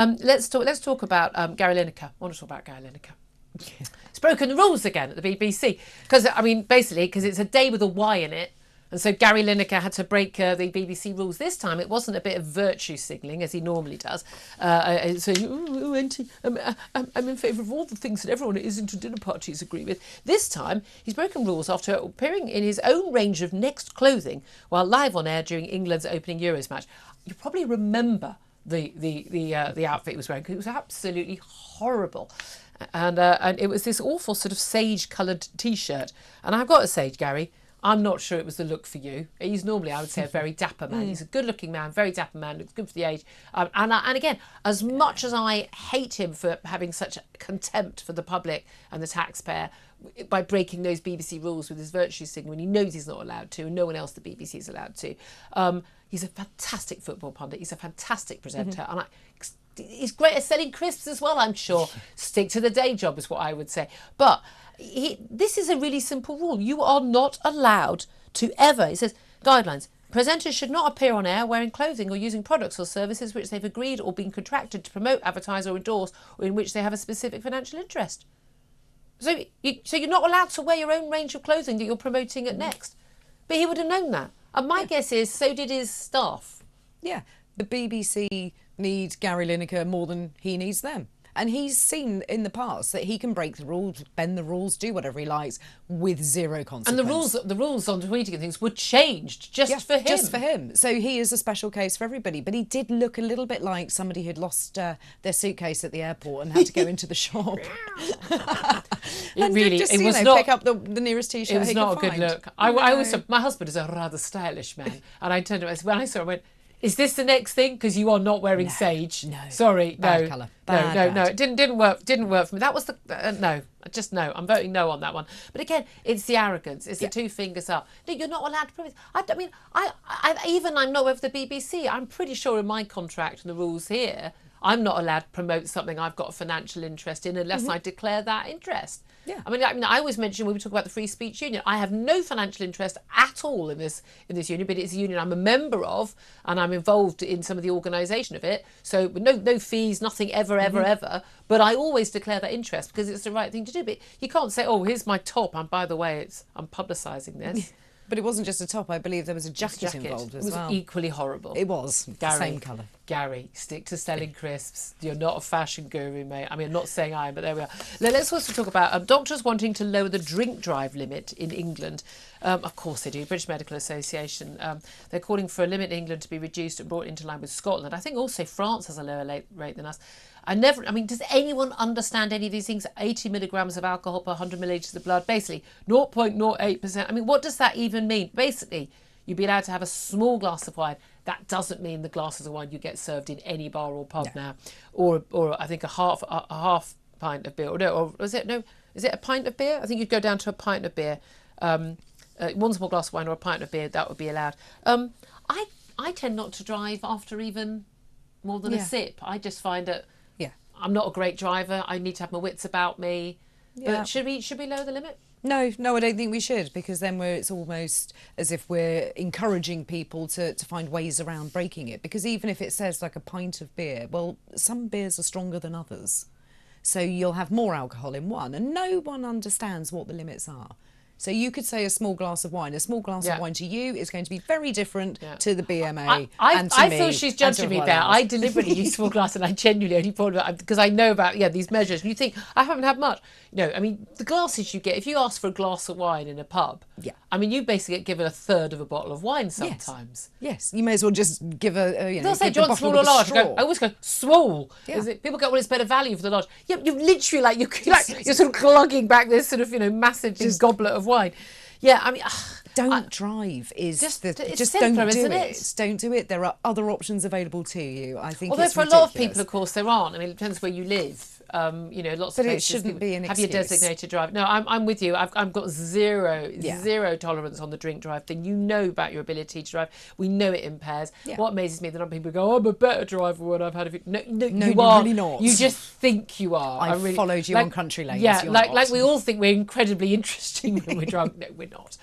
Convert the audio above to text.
Let's talk about Gary Lineker. I want to talk about Gary Lineker. He's broken the rules again at the BBC because basically because it's a day with a Y in it, and so Gary Lineker had to break the BBC rules this time. It wasn't a bit of virtue signalling as he normally does. I'm in favour of all the things that everyone isn't at dinner parties agree with. This time he's broken rules after appearing in his own range of Next clothing while live on air during England's opening Euros match. You probably remember the outfit he was wearing because it was absolutely horrible, and it was this awful sort of sage-coloured T-shirt. And I've got to say, Gary, I'm not sure it was the look for you. He's normally, I would say, a very dapper man. He's a good-looking man, very dapper man, looks good for the age. And again, as much as I hate him for having such contempt for the public and the taxpayer by breaking those BBC rules with his virtue signal when he knows he's not allowed to and no one else at the BBC is allowed to, he's a fantastic football pundit. He's a fantastic presenter. And he's great at selling crisps as well, I'm sure. Stick to the day job is what I would say. But this is a really simple rule. You are not allowed to ever, it says, guidelines. Presenters should not appear on air wearing clothing or using products or services which they've agreed or been contracted to promote, advertise or endorse, or in which they have a specific financial interest. So you're not allowed to wear your own range of clothing that you're promoting at Next. But he would have known that. And my guess is so did his staff. Yeah, the BBC need Gary Lineker more than he needs them. And he's seen in the past that he can break the rules, bend the rules, do whatever he likes with zero consequence. And the rules on tweeting and things were changed just for him. Just for him. So he is a special case for everybody. But he did look a little bit like somebody who'd lost their suitcase at the airport and had to go into the shop. It was not pick up the nearest T-shirt. It was not a good look. I always said, my husband is a rather stylish man, and I turned to him when I saw him, I went, is this the next thing? Because you are not wearing sage. No. Sorry, Bad no. colour. No. It didn't work. Didn't work for me. That was the no. Just no. I'm voting no on that one. But again, it's the arrogance. It's the two fingers up. No, you're not allowed to prove it. I'm not with the BBC. I'm pretty sure in my contract and the rules here, I'm not allowed to promote something I've got a financial interest in unless I declare that interest. Yeah. I always mention when we talk about the Free Speech Union, I have no financial interest at all in this union, but it's a union I'm a member of and I'm involved in some of the organisation of it. So no fees, nothing ever. But I always declare that interest because it's the right thing to do. But you can't say, oh, here's my top, and by the way, I'm publicising this. But it wasn't just a top. I believe there was a jacket involved as well. It was equally horrible. It was. Gary, same colour. Gary, stick to selling crisps. You're not a fashion guru, mate. I mean, I'm not saying I am, but there we are. Now, let's also talk about doctors wanting to lower the drink drive limit in England. Of course they do. British Medical Association. They're calling for a limit in England to be reduced and brought into line with Scotland. I think also France has a lower rate than us. Does anyone understand any of these things? 80 milligrams of alcohol per 100 millilitres of blood, basically 0.08%. I mean, what does that even mean? Basically, you'd be allowed to have a small glass of wine. That doesn't mean the glasses of wine you get served in any bar or pub now, or I think a half pint of beer. Or is it a pint of beer? I think you'd go down to a pint of beer. One small glass of wine or a pint of beer, that would be allowed. I tend not to drive after even more than a sip. I just find it. I'm not a great driver. I need to have my wits about me. Yeah. But should we lower the limit? No, I don't think we should, because then it's almost as if we're encouraging people to find ways around breaking it. Because even if it says like a pint of beer, well, some beers are stronger than others. So you'll have more alcohol in one, and no one understands what the limits are. So you could say a small glass of wine. A small glass of wine to you is going to be very different to the BMA and to me. I feel she's judging me there. I deliberately use small glass, and I genuinely only poured it because I know about these measures. And you think, I haven't had much. No, I mean, the glasses you get, if you ask for a glass of wine in a pub, I mean, you basically get given a third of a bottle of wine sometimes. Yes, you may as well just give They'll say, do you want small or large? I always go, small. People go, well, it's better value for the large. Yeah, you literally, you're sort of glugging back this sort of, massive goblet of wine. Yeah, I mean... Don't drive is just don't do it. Don't do it. There are other options available to you. I think. Although it's for ridiculous. A lot of people, of course, there aren't. I mean, it depends where you live. Lots of places it shouldn't be an have excuse. your designated drive. No, I'm with you. I've got zero tolerance on the drink drive thing. You know about your ability to drive. We know it impairs. Yeah. What amazes me, the number of people go, I'm a better driver when I've had a few. No, you are really not. You just think you are. I really, followed you on country lanes. Yeah, You're like not. we all think we're incredibly interesting when we're drunk. No, we're not.